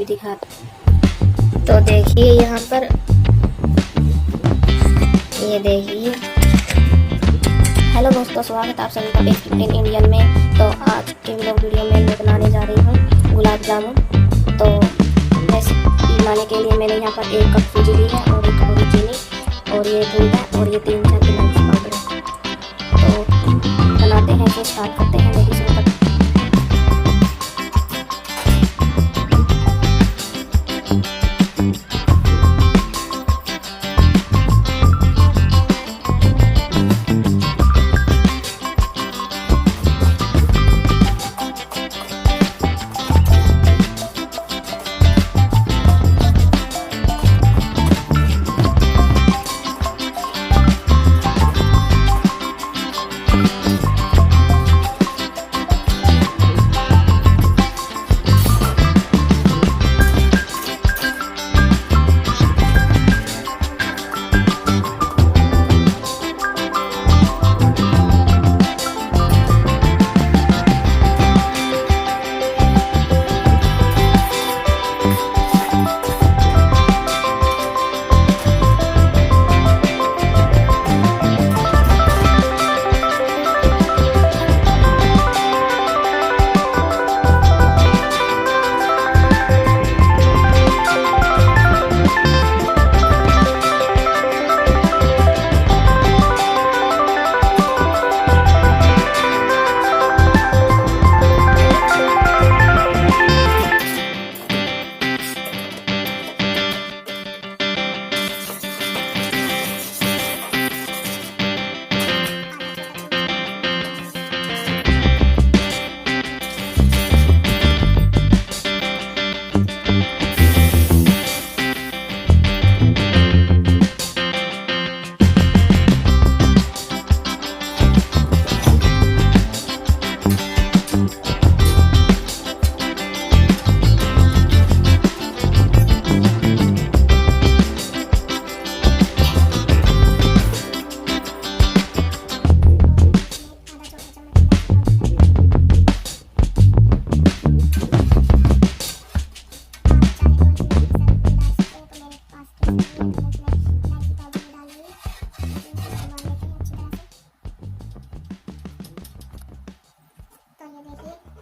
भी दिखा। तो देखिए यहाँ पर, ये देखिए। हेलो दोस्तों, स्वागत है आप सभी का बेस्ट इन इंडियन में। तो आज के वीडियो में मैं बनाने जा रही हूँ गुलाब जामुन। तो बनाने के लिए मैंने यहाँ पर 1 कप सूजी ली है और 1 कटोरी चीनी और ये दूध है और ये 3-4 इलायची पाउडर है। तो बनाते हैं, तो स्टार्ट करते हैं। देखिए शुरू करते हैं।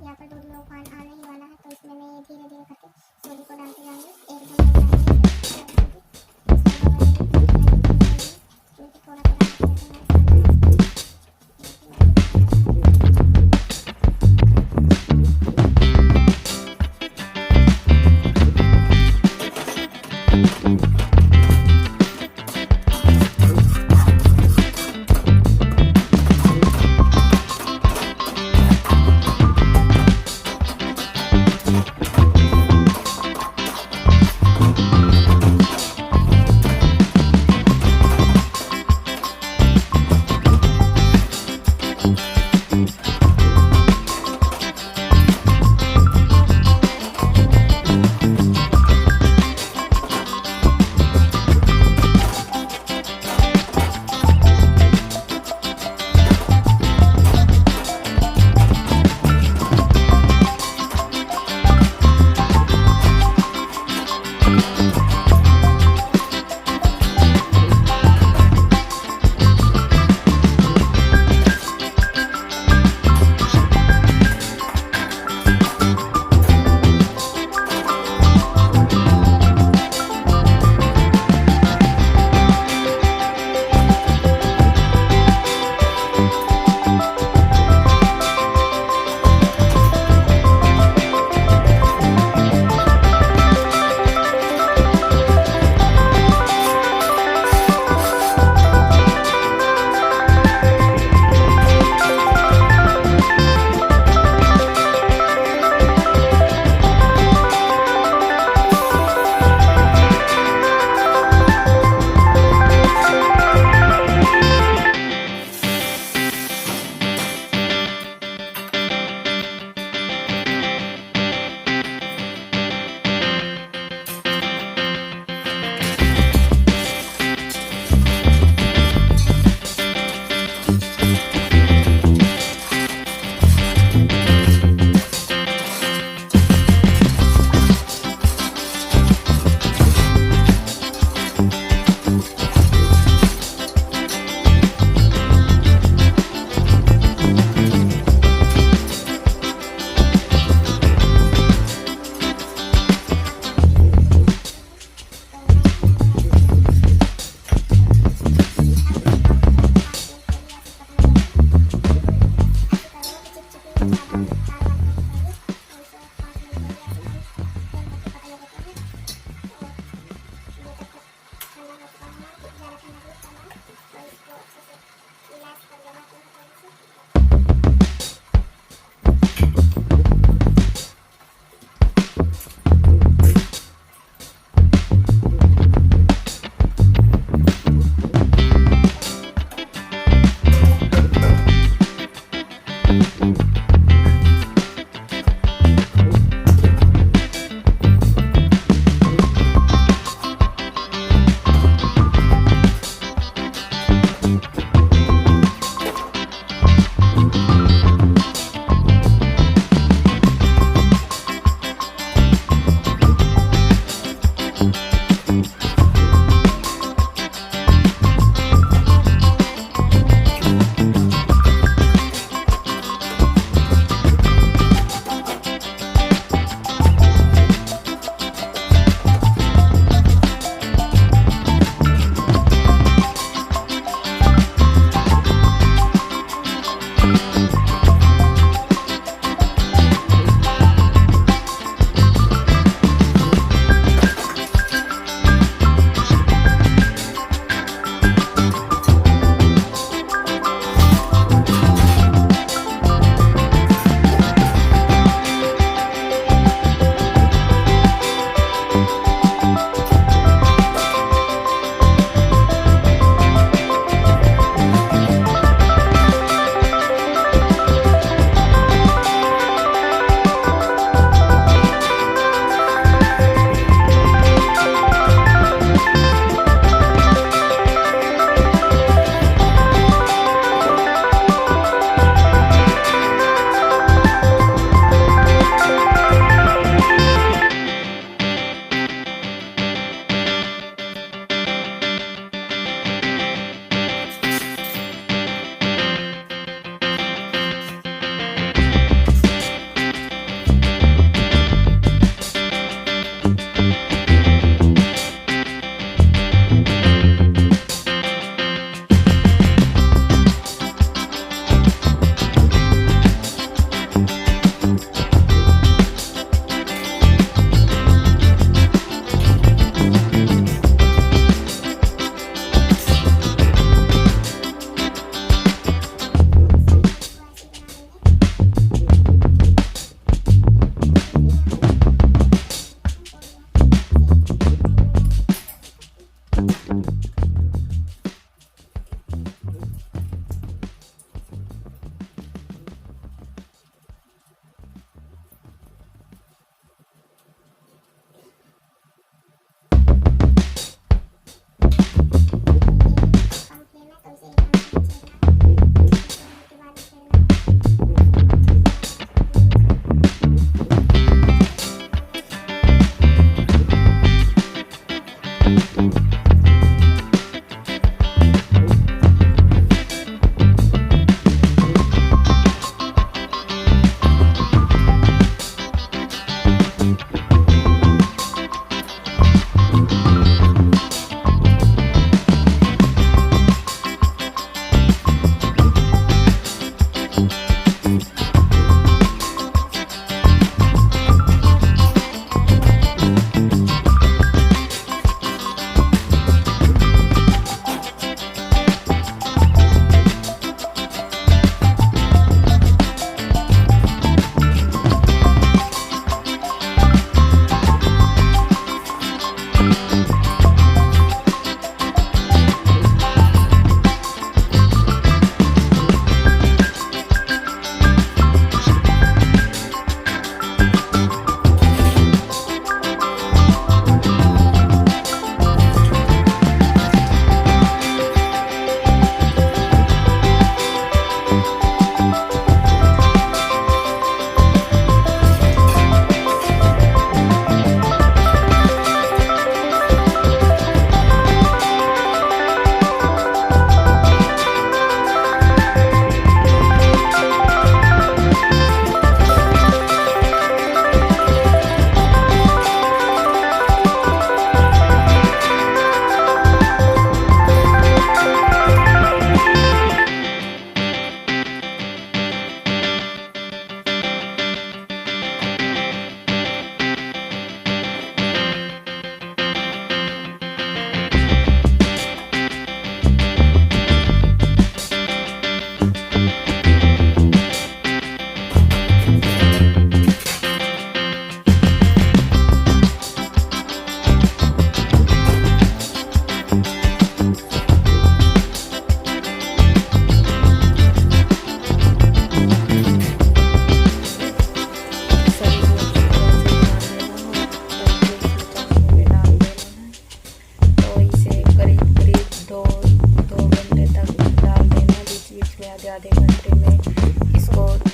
यहाँ पर दूध में उफान आने ही वाला है, तो इसमें मैं ये धीरे धीरे करके सूजी को डालते जाऊंगी। एकदम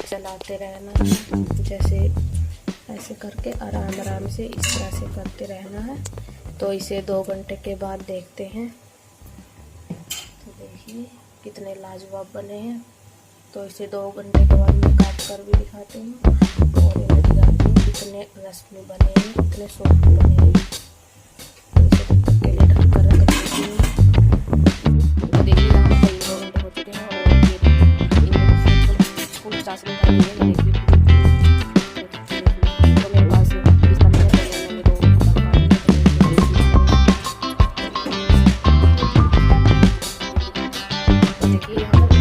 चलाते रहना, जैसे ऐसे करके आराम आराम से इस तरह से करते रहना है। तो इसे 2 घंटे के बाद देखते हैं। तो देखिए कितने लाजवाब बने हैं। तो इसे 2 घंटे के बाद मैं काट कर भी दिखाती हूँ और इन्हें दिखाती हूँ कितने रसमी बने हैं, कितने सॉफ्ट बने हैं। तो इसे तब तक के लिए ढक कर रख देती हूँ। तो देखिए यहाँ पर 2 घंटे हो चुके हैं और ये फुल 50 मिनट है। तो मेरे पास इस तरह मैंने 2 देखिए यहाँ पर